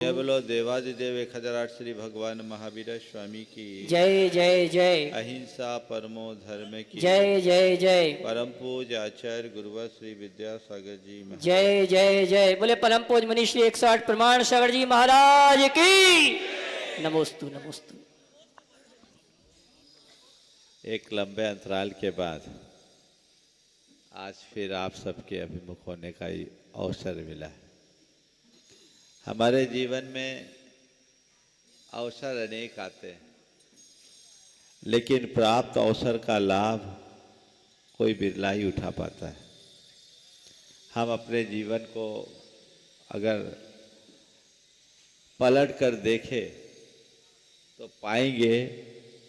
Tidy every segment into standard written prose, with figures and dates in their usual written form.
जय बोलो देवादिदेव 1008 श्री भगवान महावीर स्वामी की जय जय जय। अहिंसा परमो धर्म की जय जय जय। परम पूज आचार्य गुरुवर श्री विद्यासागर जी महाराज जय जय जय। बोले परम पूज मनीष श्री 108 प्रमाण सागर जी महाराज की नमोस्तु नमोस्तु। एक लंबे अंतराल के बाद आज फिर आप सबके अभिमुख होने का ही अवसर मिला है। हमारे जीवन में अवसर अनेक आते हैं, लेकिन प्राप्त अवसर का लाभ कोई बिरला ही उठा पाता है। हम अपने जीवन को अगर पलट कर देखें तो पाएंगे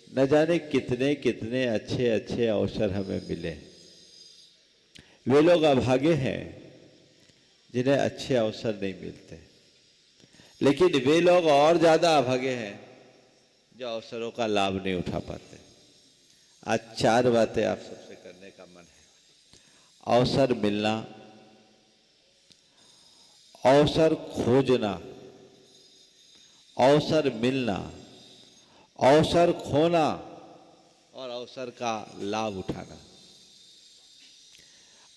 न जाने कितने कितने अच्छे अच्छे अवसर हमें मिले। वे लोग अभागे हैं जिन्हें अच्छे अवसर नहीं मिलते, लेकिन वे लोग और ज़्यादा अभागे हैं जो अवसरों का लाभ नहीं उठा पाते। आज चार बातें आप सबसे करने का मन है। अवसर मिलना, अवसर खोजना, अवसर मिलना, अवसर खोना और अवसर का लाभ उठाना।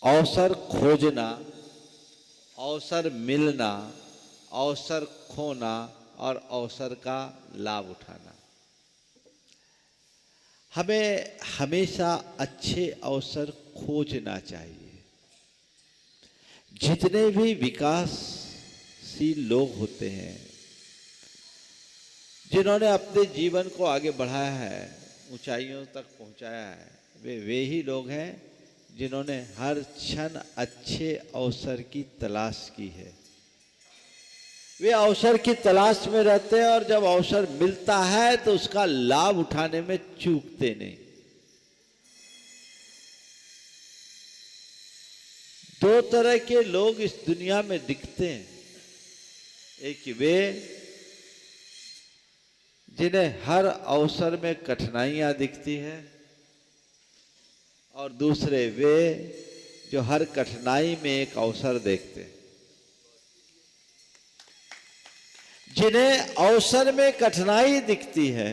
अवसर खोजना, अवसर मिलना, अवसर खोना और अवसर का लाभ उठाना। हमें हमेशा अच्छे अवसर खोजना चाहिए। जितने भी विकासशील लोग होते हैं, जिन्होंने अपने जीवन को आगे बढ़ाया है, ऊंचाइयों तक पहुंचाया है, वे ही लोग हैं जिन्होंने हर क्षण अच्छे अवसर की तलाश की है। वे अवसर की तलाश में रहते हैं और जब अवसर मिलता है तो उसका लाभ उठाने में चूकते नहीं। दो तरह के लोग इस दुनिया में दिखते हैं। एक वे जिन्हें हर अवसर में कठिनाइयां दिखती हैं, और दूसरे वे जो हर कठिनाई में एक अवसर देखते हैं। जिन्हें अवसर में कठिनाई दिखती है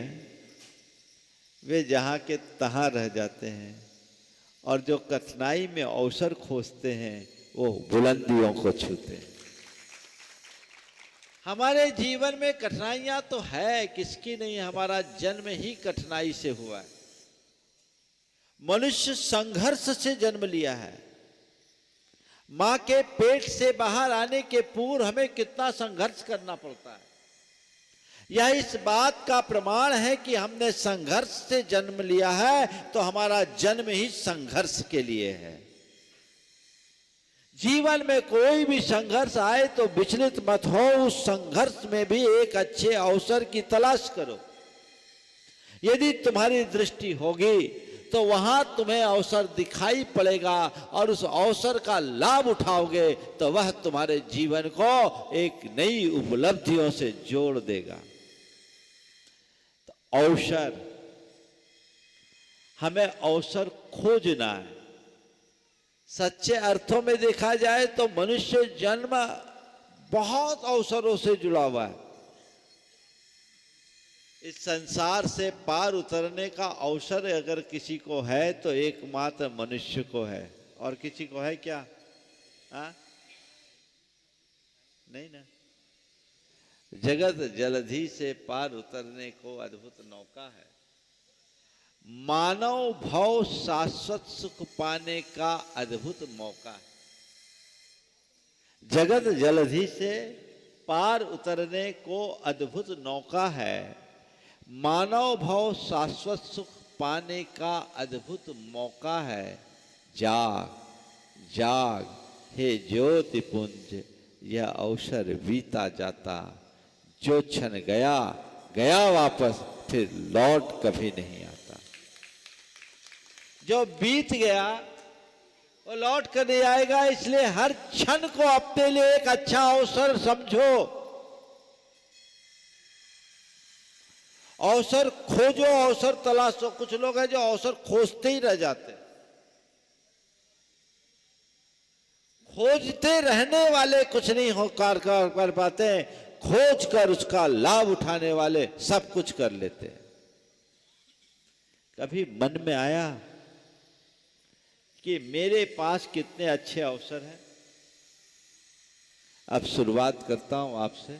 वे जहां के तहां रह जाते हैं, और जो कठिनाई में अवसर खोजते हैं वो बुलंदियों को छूते हैं। हमारे जीवन में कठिनाइयां तो है, किसकी नहीं। हमारा जन्म ही कठिनाई से हुआ है। मनुष्य संघर्ष से जन्म लिया है। मां के पेट से बाहर आने के पूर्व हमें कितना संघर्ष करना पड़ता है। यह इस बात का प्रमाण है कि हमने संघर्ष से जन्म लिया है, तो हमारा जन्म ही संघर्ष के लिए है। जीवन में कोई भी संघर्ष आए तो विचलित मत हो, उस संघर्ष में भी एक अच्छे अवसर की तलाश करो। यदि तुम्हारी दृष्टि होगी तो वहां तुम्हें अवसर दिखाई पड़ेगा, और उस अवसर का लाभ उठाओगे तो वह तुम्हारे जीवन को एक नई उपलब्धियों से जोड़ देगा। तो अवसर, हमें अवसर खोजना है। सच्चे अर्थों में देखा जाए तो मनुष्य जन्म बहुत अवसरों से जुड़ा हुआ है। इस संसार से पार उतरने का अवसर अगर किसी को है तो एकमात्र मनुष्य को है, और किसी को है क्या? नहीं ना। जगत जलधि से पार उतरने को अद्भुत नौका है। मानव भव शाश्वत सुख पाने का अद्भुत मौका है। जगत जलधि से पार उतरने को अद्भुत नौका है। मानव भव शाश्वत सुख पाने का अद्भुत मौका है। जाग जाग हे ज्योति पुंज, यह अवसर बीता जाता। जो क्षण गया गया वापस, फिर लौट कभी नहीं आता। जो बीत गया वो लौट कर नहीं आएगा, इसलिए हर क्षण को अपने लिए एक अच्छा अवसर समझो। अवसर खोजो, अवसर तलाशो। कुछ लोग हैं जो अवसर खोजते ही रह जाते हैं। खोजते रहने वाले कुछ नहीं हो कर पाते। खोज कर उसका लाभ उठाने वाले सब कुछ कर लेते हैं। कभी मन में आया कि मेरे पास कितने अच्छे अवसर हैं? अब शुरुआत करता हूं आपसे।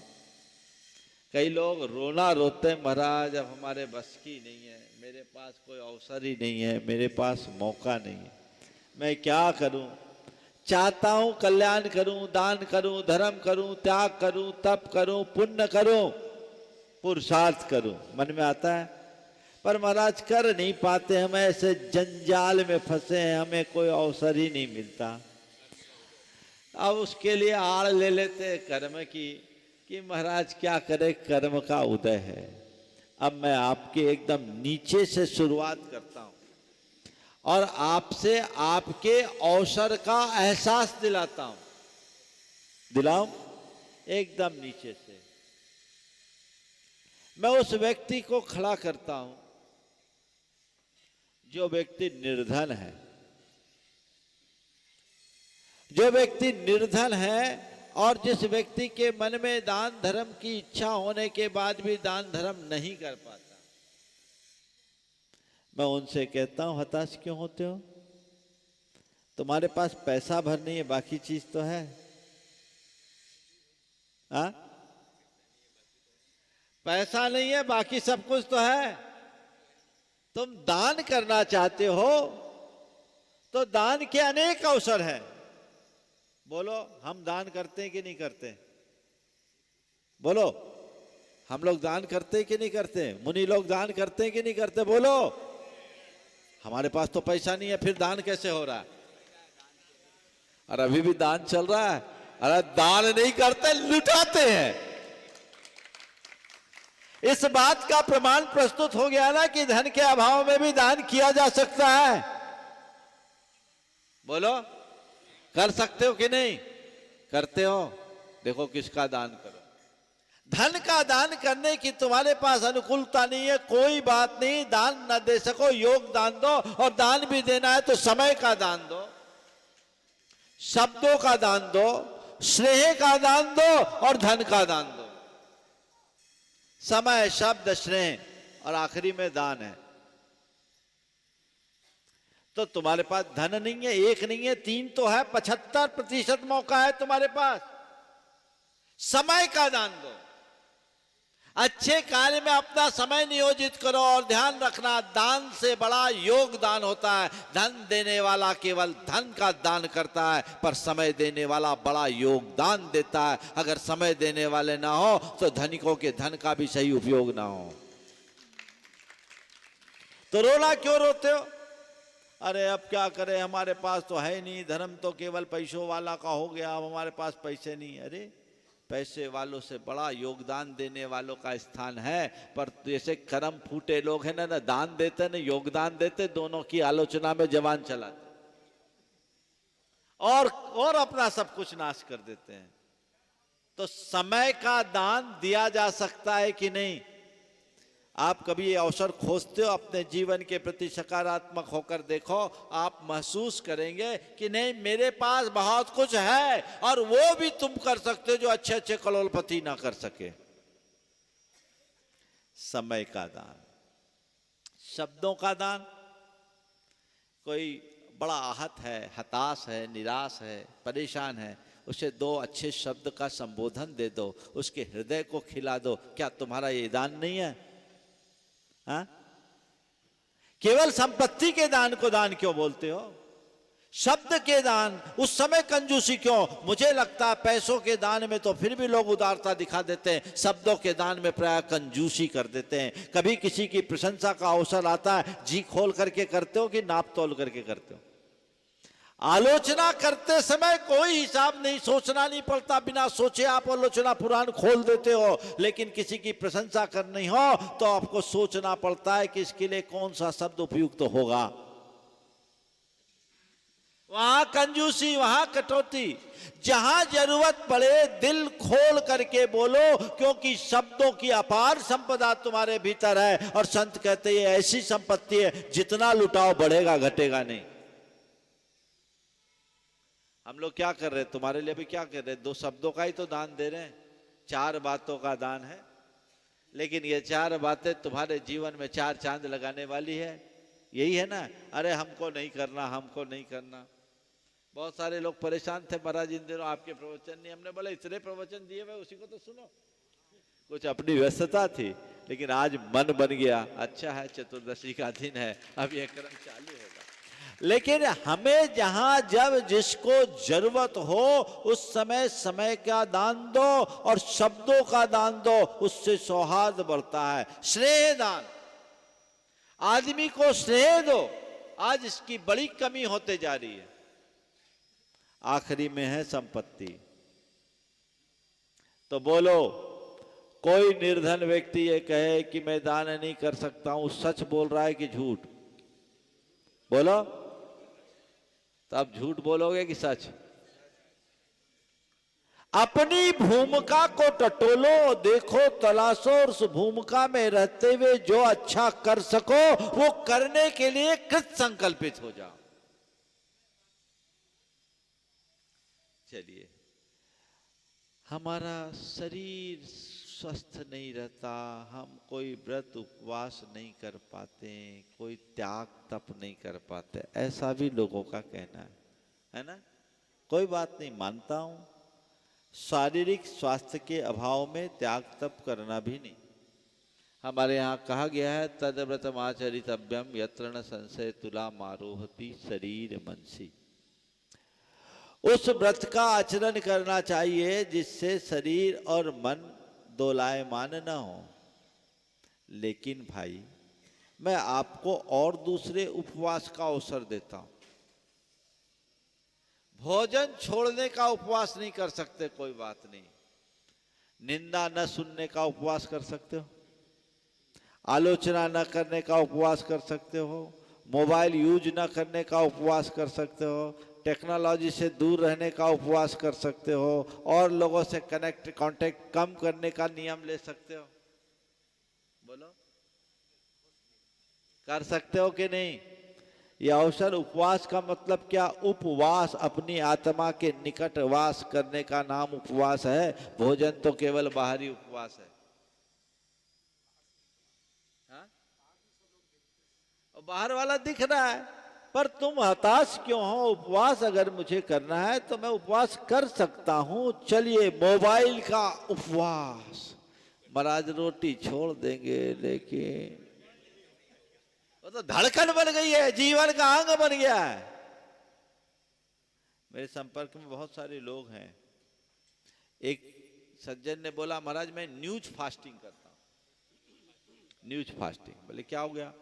कई लोग रोना रोते हैं, महाराज अब हमारे बस की नहीं है, मेरे पास कोई अवसर ही नहीं है, मेरे पास मौका नहीं है, मैं क्या करूं? चाहता हूं कल्याण करूं, दान करूं, धर्म करूं, त्याग करूं, तप करूं, पुण्य करूं, पुरुषार्थ करूं, मन में आता है, पर महाराज कर नहीं पाते। हम ऐसे जंजाल में फंसे हैं, हमें कोई अवसर ही नहीं मिलता। अब उसके लिए आड़ ले लेते हैं कर्म की कि महाराज क्या करे, कर्म का उदय है। अब मैं आपके एकदम नीचे से शुरुआत करता हूं और आपसे आपके अवसर का एहसास दिलाता हूं। दिलाऊं? एकदम नीचे से मैं उस व्यक्ति को खड़ा करता हूं जो व्यक्ति निर्धन है। जो व्यक्ति निर्धन है और जिस व्यक्ति के मन में दान धर्म की इच्छा होने के बाद भी दान धर्म नहीं कर पाता, मैं उनसे कहता हूं हताश क्यों होते हो? तुम्हारे पास पैसा भर नहीं है, बाकी चीज तो है। हाँ, पैसा नहीं है, बाकी सब कुछ तो है। तुम दान करना चाहते हो तो दान के अनेक अवसर हैं। बोलो, हम दान करते हैं कि नहीं करते? बोलो, हम लोग दान करते हैं कि नहीं करते? मुनि लोग दान करते हैं कि नहीं करते? बोलो। हमारे पास तो पैसा नहीं है, फिर दान कैसे हो रहा है? और अभी भी दान चल रहा है। अरे दान नहीं करते, लुटाते हैं। इस बात का प्रमाण प्रस्तुत हो गया ना कि धन के अभाव में भी दान किया जा सकता है। बोलो, कर सकते हो कि नहीं? करते हो? देखो किसका दान करो। धन का दान करने की तुम्हारे पास अनुकूलता नहीं है, कोई बात नहीं, दान न दे सको, योग दान दो। और दान भी देना है तो समय का दान दो, शब्दों का दान दो, स्नेह का दान दो और धन का दान दो। समय, शब्द, स्नेह और आखिरी में दान है। तो तुम्हारे पास धन नहीं है, एक नहीं है, तीन तो है, 75% मौका है तुम्हारे पास। समय का दान दो, अच्छे कार्य में अपना समय नियोजित करो। और ध्यान रखना, दान से बड़ा योगदान होता है। धन देने वाला केवल धन का दान करता है, पर समय देने वाला बड़ा योगदान देता है। अगर समय देने वाले ना हो तो धनिकों के धन का भी सही उपयोग ना हो। तो रोना क्यों रोते हो? अरे अब क्या करें, हमारे पास तो है नहीं, धर्म तो केवल पैसों वाला का हो गया, अब हमारे पास पैसे नहीं। अरे पैसे वालों से बड़ा योगदान देने वालों का स्थान है। पर जैसे कर्म फूटे लोग हैं ना दान देते ना योगदान देते, दोनों की आलोचना में जवान चलाते और अपना सब कुछ नाश कर देते हैं। तो समय का दान दिया जा सकता है कि नहीं? आप कभी ये अवसर खोजते हो? अपने जीवन के प्रति सकारात्मक होकर देखो, आप महसूस करेंगे कि नहीं, मेरे पास बहुत कुछ है और वो भी तुम कर सकते हो जो अच्छे अच्छे करोड़पति ना कर सके। समय का दान, शब्दों का दान। कोई बड़ा आहत है, हताश है, निराश है, परेशान है, उसे 2 अच्छे शब्द का संबोधन दे दो, उसके हृदय को खिला दो। क्या तुम्हारा ये दान नहीं है? हाँ? केवल संपत्ति के दान को दान क्यों बोलते हो? शब्द के दान, उस समय कंजूसी क्यों? मुझे लगता है पैसों के दान में तो फिर भी लोग उदारता दिखा देते हैं, शब्दों के दान में प्राय कंजूसी कर देते हैं। कभी किसी की प्रशंसा का अवसर आता है, जी खोल करके करते हो कि नाप तोल करके करते हो? आलोचना करते समय कोई हिसाब नहीं, सोचना नहीं पड़ता, बिना सोचे आप आलोचना पुराण खोल देते हो। लेकिन किसी की प्रशंसा करनी हो तो आपको सोचना पड़ता है कि इसके लिए कौन सा शब्द उपयुक्त तो होगा। वहां कंजूसी, वहां कटौती। जहां जरूरत पड़े दिल खोल करके बोलो, क्योंकि शब्दों की अपार संपदा तुम्हारे भीतर है। और संत कहते हैं ऐसी संपत्ति है जितना लुटाओ बढ़ेगा घटेगा नहीं। हम लोग क्या कर रहे हैं? तुम्हारे लिए भी क्या कर रहे हैं? 2 शब्दों का ही तो दान दे रहे हैं, 4 बातों का दान है, लेकिन ये 4 बातें तुम्हारे जीवन में 4 चांद लगाने वाली है। यही है ना, अरे हमको नहीं करना, हमको नहीं करना। बहुत सारे लोग परेशान थे महाराज इन दिनों आपके प्रवचन नहीं, हमने बोला इतने प्रवचन दिए हुए उसी को तो सुनो। कुछ अपनी व्यस्तता थी, लेकिन आज मन बन गया। अच्छा है, चतुर्दशी का दिन है, अब ये क्रम चालू होगा। लेकिन हमें जहां जब जिसको जरूरत हो उस समय समय का दान दो और शब्दों का दान दो, उससे सौहार्द बढ़ता है। स्नेह दान, आदमी को स्नेह दो। आज इसकी बड़ी कमी होते जा रही है। आखिरी में है संपत्ति। तो बोलो, कोई निर्धन व्यक्ति ये कहे कि मैं दान नहीं कर सकता हूं, सच बोल रहा है कि झूठ? बोलो, तो आप झूठ बोलोगे कि सच? अपनी भूमिका को टटोलो, देखो, तलाशो और उस भूमिका में रहते हुए जो अच्छा कर सको वो करने के लिए कृत संकल्पित हो जाओ। चलिए, हमारा शरीर स्वस्थ नहीं रहता, हम कोई व्रत उपवास नहीं कर पाते, कोई त्याग तप नहीं कर पाते, ऐसा भी लोगों का कहना है ना। कोई बात नहीं, मानता हूं, शारीरिक स्वास्थ्य के अभाव में त्याग तप करना भी नहीं। हमारे यहाँ कहा गया है, तद्व्रतमाचरितव्यम यत्र न संशय तुला मारोहति शरीर मनसी। उस व्रत का आचरण करना चाहिए जिससे शरीर और मन दोलायमान न हो। लेकिन भाई, मैं आपको और दूसरे उपवास का अवसर देता हूं। भोजन छोड़ने का उपवास नहीं कर सकते, कोई बात नहीं। निंदा न सुनने का उपवास कर सकते हो, आलोचना न करने का उपवास कर सकते हो, मोबाइल यूज न करने का उपवास कर सकते हो, टेक्नोलॉजी से दूर रहने का उपवास कर सकते हो, और लोगों से कांटेक्ट कम करने का नियम ले सकते हो। बोलो, कर सकते हो कि नहीं? यह अवसर, उपवास का मतलब क्या? उपवास, अपनी आत्मा के निकट वास करने का नाम उपवास है। भोजन तो केवल बाहरी उपवास है। हाँ? और बाहर वाला दिख रहा है, पर तुम हताश क्यों हो? उपवास अगर मुझे करना है तो मैं उपवास कर सकता हूं। चलिए, मोबाइल का उपवास। महाराज रोटी छोड़ देंगे, लेकिन वो तो धड़कन बन गई है, जीवन का अंग बन गया है। मेरे संपर्क में बहुत सारे लोग हैं। एक सज्जन ने बोला, महाराज मैं न्यूज फास्टिंग करता हूं। News fasting? बोले क्या हो गया?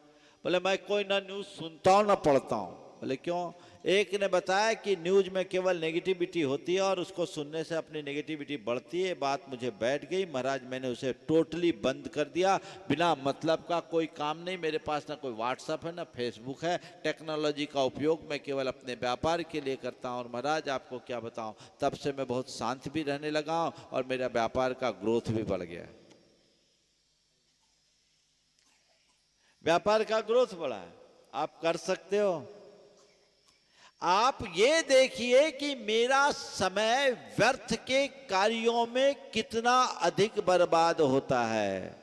बोले मैं कोई ना न्यूज सुनता हूं ना पढ़ता हूं। बोले क्यों? एक ने बताया कि न्यूज में केवल नेगेटिविटी होती है और उसको सुनने से अपनी नेगेटिविटी बढ़ती है। बात मुझे बैठ गई महाराज, मैंने उसे टोटली बंद कर दिया। बिना मतलब का कोई काम नहीं, मेरे पास ना कोई व्हाट्सएप है ना फेसबुक है। टेक्नोलॉजी का उपयोग मैं केवल अपने व्यापार के लिए करता हूँ। और महाराज आपको क्या बताऊँ, तब से मैं बहुत शांत भी रहने लगा हूँ और मेरा व्यापार का ग्रोथ भी बढ़ गया है। व्यापार का ग्रोथ बढ़ा है। आप कर सकते हो। आप ये देखिए कि मेरा समय व्यर्थ के कार्यों में कितना अधिक बर्बाद होता है।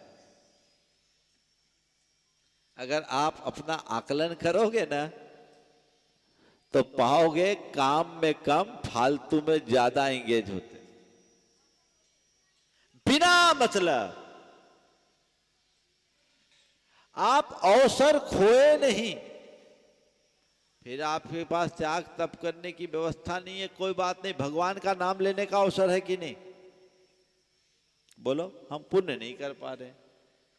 अगर आप अपना आकलन करोगे ना तो पाओगे काम में कम, फालतू में ज्यादा एंगेज होते, बिना मतलब। आप अवसर खोए नहीं। फिर आपके पास त्याग तप करने की व्यवस्था नहीं है, कोई बात नहीं, भगवान का नाम लेने का अवसर है कि नहीं? बोलो, हम पुण्य नहीं कर पा रहे,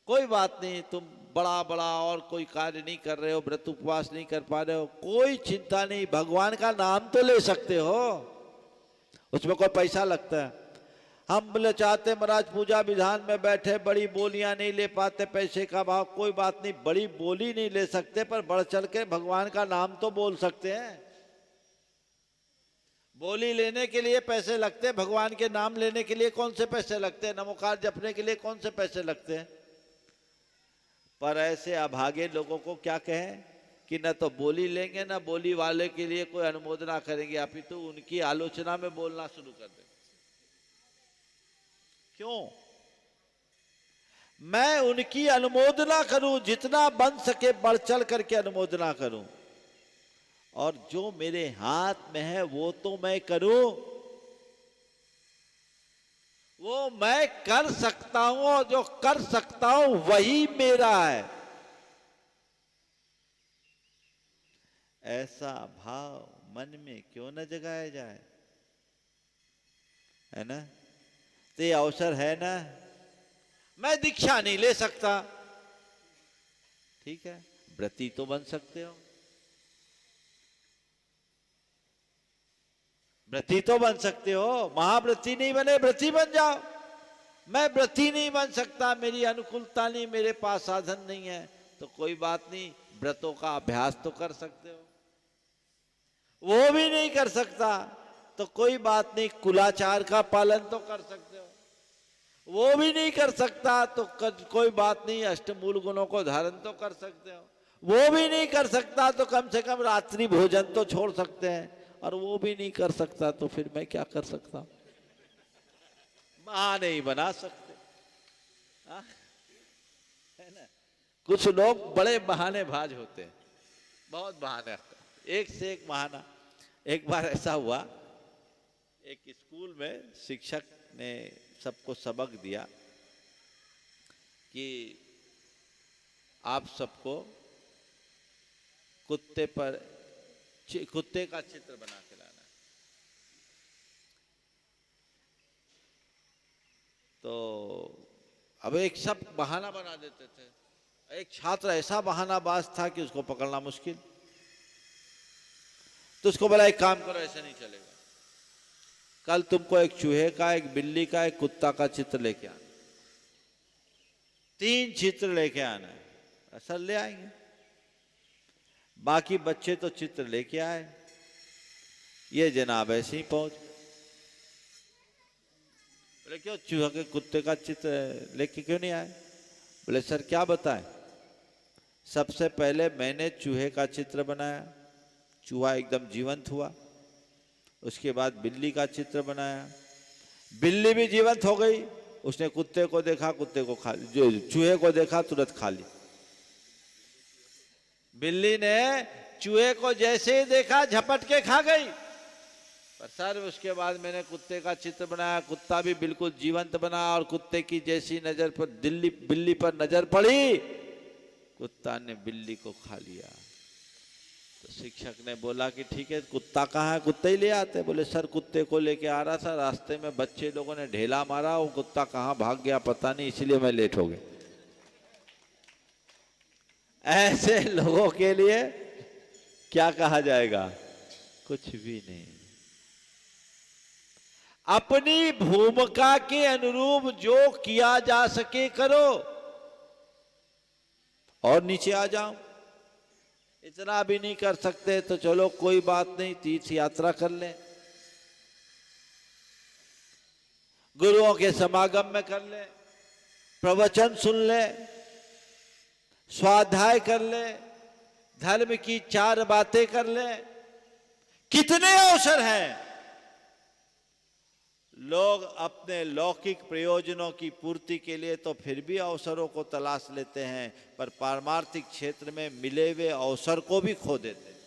कोई बात नहीं। तुम बड़ा बड़ा और कोई कार्य नहीं कर रहे हो, व्रत उपवास नहीं कर पा रहे हो, कोई चिंता नहीं, भगवान का नाम तो ले सकते हो। उसमें कोई पैसा लगता है? हम बोले चाहते महाराज पूजा विधान में बैठे बड़ी बोलियां नहीं ले पाते, पैसे का भाव, कोई बात नहीं, बड़ी बोली नहीं ले सकते पर बढ़ चढ़ के भगवान का नाम तो बोल सकते हैं। बोली लेने के लिए पैसे लगते हैं, भगवान के नाम लेने के लिए कौन से पैसे लगते हैं? नमोकार जपने के लिए कौन से पैसे लगते हैं? पर ऐसे अभागे लोगों को क्या कहें कि न तो बोली लेंगे न बोली वाले के लिए कोई अनुमोदना करेंगे, अपितु उनकी आलोचना में बोलना शुरू कर देंगे। क्यों? मैं उनकी अनुमोदना करूं, जितना बन सके बढ़ चढ़ करके अनुमोदना करूं, और जो मेरे हाथ में है वो तो मैं करूं, वो मैं कर सकता हूं, और जो कर सकता हूं वही मेरा है। ऐसा भाव मन में क्यों न जगाया जाए, है ना? तो ये अवसर है ना। मैं दीक्षा नहीं ले सकता, ठीक है, व्रती तो बन सकते हो, व्रती तो बन सकते हो, महाव्रती नहीं बने व्रती बन जाओ। मैं व्रती नहीं बन सकता, मेरी अनुकूलता नहीं, मेरे पास साधन नहीं है, तो कोई बात नहीं, व्रतों का अभ्यास तो कर सकते हो। वो भी नहीं कर सकता तो कोई बात नहीं, कुलाचार का पालन तो कर सकते हो। वो भी नहीं कर सकता तो कोई बात नहीं, अष्टमूल गुणों को धारण तो कर सकते हो। वो भी नहीं कर सकता तो कम से कम रात्रि भोजन तो छोड़ सकते हैं, और वो भी नहीं कर सकता तो फिर मैं क्या कर सकता हूं? बहाने ही बना सकते, हाँ? है ना? कुछ लोग बड़े बहानेबाज होते हैं, बहुत बहाने, एक से एक बहाना। एक बार ऐसा हुआ, एक स्कूल में शिक्षक ने सबको सबक दिया कि आप सबको कुत्ते का चित्र बना के लाना। तो अब एक सब बहाना बना देते थे। एक छात्र ऐसा बहानाबाज था कि उसको पकड़ना मुश्किल। तो उसको बोला, एक काम करो, ऐसे नहीं चलेगा, कल तुमको एक चूहे का, एक बिल्ली का, एक कुत्ता का चित्र लेके आना, 3 चित्र लेके आना है। सर ले आएंगे। बाकी बच्चे तो चित्र लेके आए, ये जनाब ऐसे ही पहुंच गए। बोले क्यों, चूहे के कुत्ते का चित्र लेके क्यों नहीं आए? बोले सर क्या बताएं, सबसे पहले मैंने चूहे का चित्र बनाया, चूहा एकदम जीवंत हुआ। उसके बाद बिल्ली का चित्र बनाया, बिल्ली भी जीवंत हो गई। उसने कुत्ते को देखा, कुत्ते को खा, जो चूहे को देखा तुरंत खा ली। बिल्ली ने चूहे को जैसे ही देखा झपट के खा गई। पर सर उसके बाद मैंने कुत्ते का चित्र बनाया, कुत्ता भी बिल्कुल जीवंत बना, और कुत्ते की जैसी नजर पर बिल्ली पर नजर पड़ी, कुत्ता ने बिल्ली को खा लिया। तो शिक्षक ने बोला कि ठीक है, कुत्ता कहाँ है, कुत्ते ही ले आते। बोले सर कुत्ते को लेके आ रहा था, रास्ते में बच्चे लोगों ने ढेला मारा, वो कुत्ता कहाँ भाग गया पता नहीं, इसलिए मैं लेट हो गया। ऐसे लोगों के लिए क्या कहा जाएगा? कुछ भी नहीं। अपनी भूमिका के अनुरूप जो किया जा सके करो, और नीचे आ जाओ। इतना भी नहीं कर सकते तो चलो कोई बात नहीं, तीर्थ यात्रा कर लें, गुरुओं के समागम में कर लें, प्रवचन सुन लें, स्वाध्याय कर लें, धर्म की 4 बातें कर लें। कितने अवसर हैं। लोग अपने लौकिक प्रयोजनों की पूर्ति के लिए तो फिर भी अवसरों को तलाश लेते हैं, पर पारमार्थिक क्षेत्र में मिले हुए अवसर को भी खो देते हैं।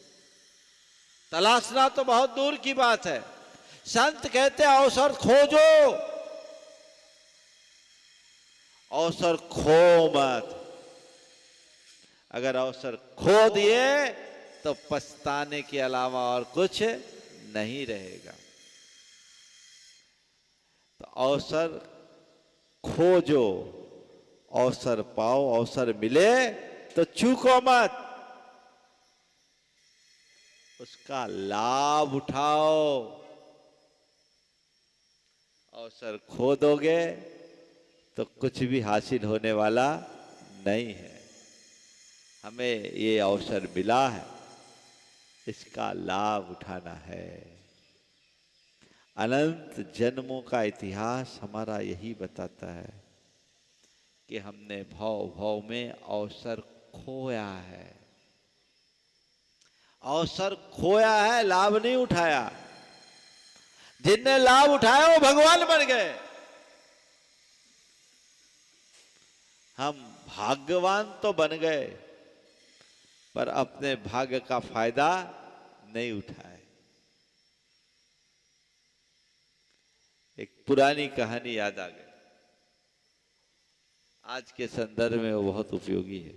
तलाशना तो बहुत दूर की बात है। संत कहते हैं अवसर खोजो, अवसर खो मत। अगर अवसर खो दिए तो पछताने के अलावा और कुछ नहीं रहेगा। तो अवसर खोजो, अवसर पाओ, अवसर मिले तो चूको मत, उसका लाभ उठाओ। अवसर खो दोगे तो कुछ भी हासिल होने वाला नहीं है। हमें ये अवसर मिला है, इसका लाभ उठाना है। अनंत जन्मों का इतिहास हमारा यही बताता है कि हमने भाव भाव में अवसर खोया है। अवसर खोया है, लाभ नहीं उठाया। जिनने लाभ उठाया वो भगवान बन गए। हम भाग्यवान तो बन गए पर अपने भाग्य का फायदा नहीं उठाए। एक पुरानी कहानी याद आ गई, आज के संदर्भ में वो बहुत उपयोगी है।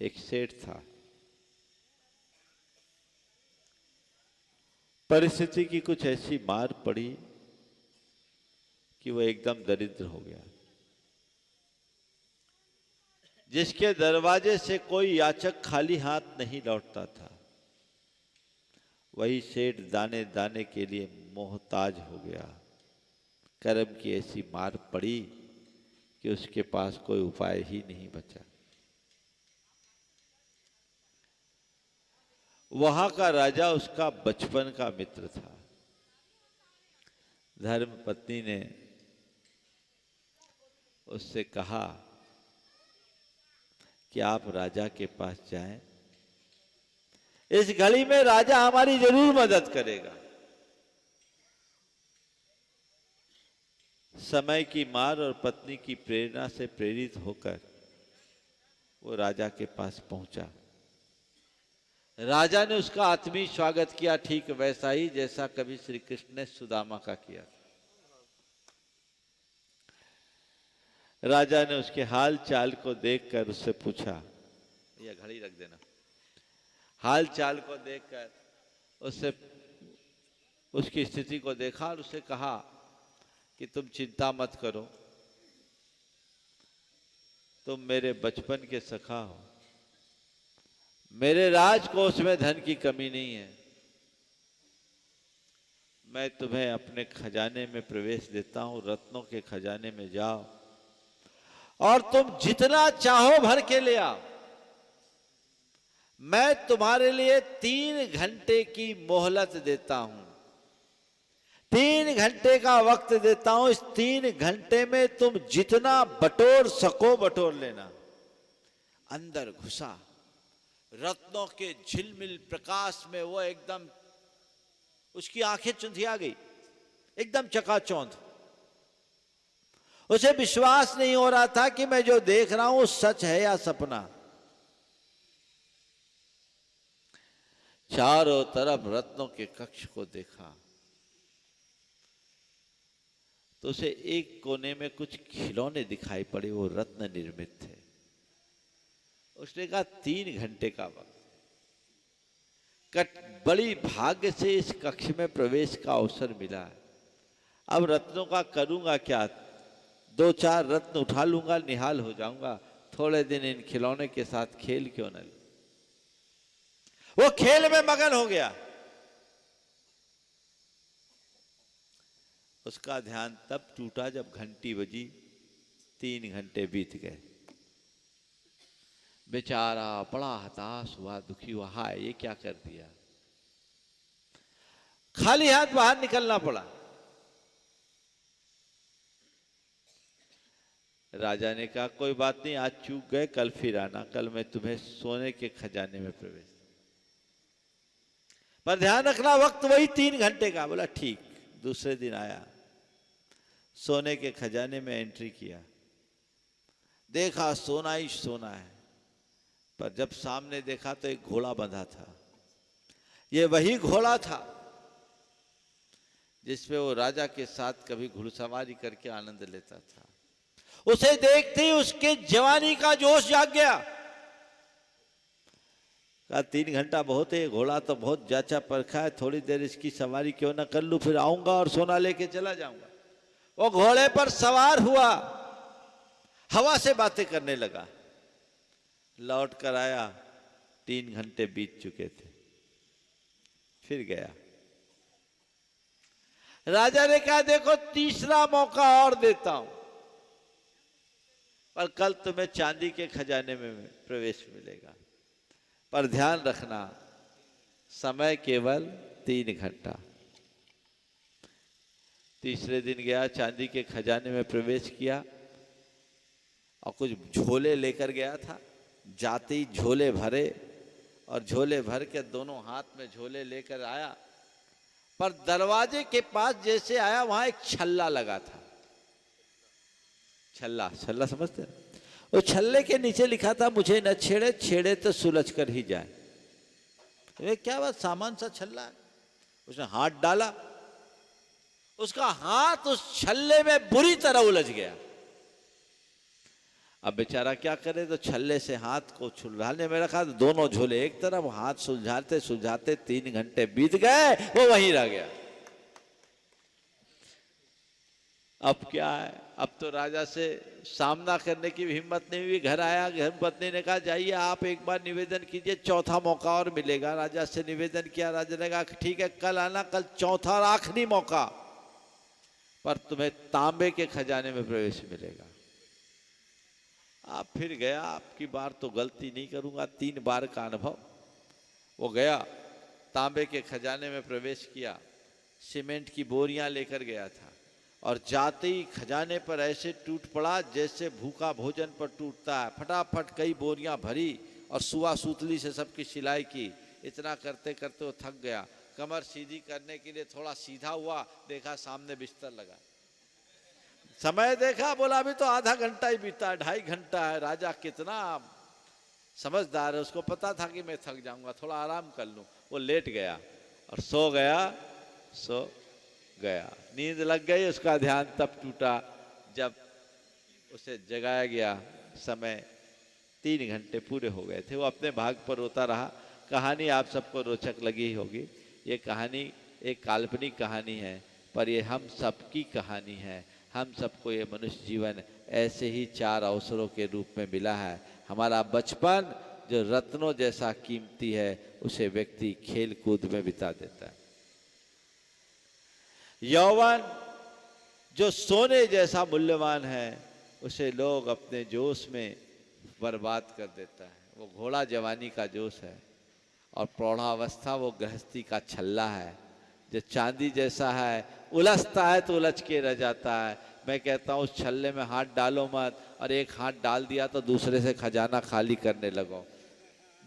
एक सेठ था, परिस्थिति की कुछ ऐसी मार पड़ी कि वो एकदम दरिद्र हो गया। जिसके दरवाजे से कोई याचक खाली हाथ नहीं लौटता था, वही सेठ दाने दाने के लिए मोहताज हो गया। कर्म की ऐसी मार पड़ी कि उसके पास कोई उपाय ही नहीं बचा। वहां का राजा उसका बचपन का मित्र था। धर्म पत्नी ने उससे कहा कि आप राजा के पास जाएं, इस घड़ी में राजा हमारी जरूर मदद करेगा। समय की मार और पत्नी की प्रेरणा से प्रेरित होकर वो राजा के पास पहुंचा। राजा ने उसका आत्मीय स्वागत किया, ठीक वैसा ही जैसा कभी श्री कृष्ण ने सुदामा का किया। राजा ने उसके हाल चाल को देखकर उससे पूछा, यह घड़ी रख देना। हाल चाल को देखकर उससे उसकी स्थिति को देखा और उससे कहा कि तुम चिंता मत करो, तुम मेरे बचपन के सखा हो, मेरे राजकोष में धन की कमी नहीं है। मैं तुम्हें अपने खजाने में प्रवेश देता हूं, रत्नों के खजाने में जाओ और तुम जितना चाहो भर के ले आओ। मैं तुम्हारे लिए 3 घंटे की मोहलत देता हूं, 3 घंटे का वक्त देता हूं। इस 3 घंटे में तुम जितना बटोर सको बटोर लेना। अंदर घुसा, रत्नों के झिलमिल प्रकाश में वो एकदम, उसकी आंखें चुंधिया गई, एकदम चकाचौंध। उसे विश्वास नहीं हो रहा था कि मैं जो देख रहा हूं सच है या सपना। चारों तरफ रत्नों के कक्ष को देखा तो उसे एक कोने में कुछ खिलौने दिखाई पड़े, वो रत्न निर्मित थे। उसने कहा 3 घंटे का वक्त, बड़ी भाग्य से इस कक्ष में प्रवेश का अवसर मिला। अब रत्नों का करूंगा क्या, 2-4 रत्न उठा लूंगा, निहाल हो जाऊंगा। थोड़े दिन इन खिलौने के साथ खेल क्यों न लूं। वो खेल में मगन हो गया। उसका ध्यान तब टूटा जब घंटी बजी, 3 घंटे बीत गए। बेचारा बड़ा हताश हुआ, दुखी हुआ, हाय ये क्या कर दिया। खाली हाथ बाहर निकलना पड़ा। राजा ने कहा कोई बात नहीं, आज चूक गए, कल फिर आना, कल मैं तुम्हें सोने के खजाने में प्रवेश, पर ध्यान रखना वक्त वही 3 घंटे का। बोला ठीक। दूसरे दिन आया, सोने के खजाने में एंट्री किया, देखा सोना ही सोना है, पर जब सामने देखा तो एक घोड़ा बंधा था। ये वही घोड़ा था जिसपे वो राजा के साथ कभी घुड़सवारी करके आनंद लेता था। उसे देखते ही उसके जवानी का जोश जाग गया। कहा 3 घंटा बहुत है, घोड़ा तो बहुत जाचा परखा है, थोड़ी देर इसकी सवारी क्यों ना कर लूं, फिर आऊंगा और सोना लेके चला जाऊंगा। वो घोड़े पर सवार हुआ, हवा से बातें करने लगा। लौट कर आया, 3 घंटे बीत चुके थे। फिर गया। राजा ने कहा देखो तीसरा मौका और देता हूं, पर कल तुम्हें चांदी के खजाने में प्रवेश मिलेगा, पर ध्यान रखना समय केवल 3 घंटा। तीसरे दिन गया, चांदी के खजाने में प्रवेश किया और कुछ झोले लेकर गया था। जाते ही झोले भरे और झोले भर के दोनों हाथ में झोले लेकर आया, पर दरवाजे के पास जैसे आया वहां एक छल्ला लगा था। छल्ला, छल्ला समझते हैं? वो छल्ले के नीचे लिखा था मुझे न छेड़े, छेड़े तो सुलझ कर ही जाए। ये क्या बात, सामान सा छल्ला है। उसने हाथ डाला, उसका हाथ उस छल्ले में बुरी तरह उलझ गया। अब बेचारा क्या करे, तो छल्ले से हाथ को छुड़ाने में रखा, तो दोनों झोले एक तरफ, हाथ सुलझाते सुलझाते 3 घंटे बीत गए, वो वहीं रह गया। अब क्या है, अब तो राजा से सामना करने की भी हिम्मत नहीं हुई। घर आया, घर पत्नी ने कहा जाइए आप एक बार निवेदन कीजिए, चौथा मौका और मिलेगा। राजा से निवेदन किया, राजा ने कहा ठीक है कल आना, कल चौथा और आखिरी मौका, पर तुम्हें तांबे के खजाने में प्रवेश मिलेगा। आप फिर गया, आपकी बार तो गलती नहीं करूंगा, 3 बार का अनुभव। वो गया, तांबे के खजाने में प्रवेश किया, सीमेंट की बोरियां लेकर गया था, और जाते ही खजाने पर ऐसे टूट पड़ा जैसे भूखा भोजन पर टूटता है। फटाफट कई बोरियां भरी और सुआ सूतली से सबकी सिलाई की। इतना करते करते वो थक गया, कमर सीधी करने के लिए थोड़ा सीधा हुआ, देखा सामने बिस्तर लगा। समय देखा, बोला अभी तो आधा घंटा ही बीता है, 2.5 घंटा है। राजा कितना समझदार है, उसको पता था कि मैं थक जाऊंगा, थोड़ा आराम कर लूं। वो लेट गया और सो गया। नींद लग गई, उसका ध्यान तब टूटा जब उसे जगाया गया। समय 3 घंटे पूरे हो गए थे। वो अपने भाग पर रोता रहा। कहानी आप सबको रोचक लगी होगी। ये कहानी एक काल्पनिक कहानी है, पर ये हम सबकी कहानी है। हम सबको ये मनुष्य जीवन ऐसे ही 4 अवसरों के रूप में मिला है। हमारा बचपन जो रत्नों जैसा कीमती है, उसे व्यक्ति खेल कूद में बिता देता है। यौवन जो सोने जैसा मूल्यवान है, उसे लोग अपने जोश में बर्बाद कर देता है। वो घोड़ा जवानी का जोश है, और प्रौढ़ावस्था वो गृहस्थी का छल्ला है जो चांदी जैसा है, उलझता है तो उलझ के रह जाता है। मैं कहता हूँ उस छल्ले में हाथ डालो मत, और एक हाथ डाल दिया तो दूसरे से खजाना खाली करने लगो।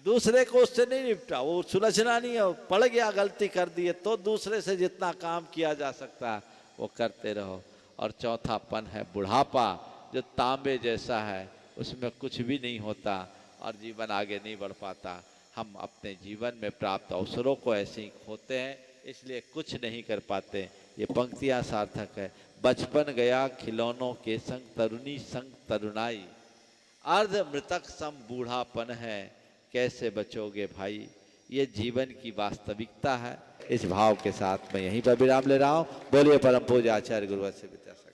दूसरे को उससे नहीं निपटा, वो सुलझना नहीं है, पड़ गया, गलती कर दी है, तो दूसरे से जितना काम किया जा सकता है वो करते रहो। और चौथापन है बुढ़ापा, जो तांबे जैसा है, उसमें कुछ भी नहीं होता और जीवन आगे नहीं बढ़ पाता। हम अपने जीवन में प्राप्त अवसरों को ऐसे ही खोते हैं, इसलिए कुछ नहीं कर पाते। ये पंक्तियाँ सार्थक है। बचपन गया खिलौनों के संग, तरुणी संग तरुणाई, अर्ध मृतक सम बूढ़ापन है, कैसे बचोगे भाई। ये जीवन की वास्तविकता है। इस भाव के साथ मैं यहीं पर विराम ले रहा हूँ। बोलिए परम पूज्य आचार्य गुरुवर से विद्यासागर।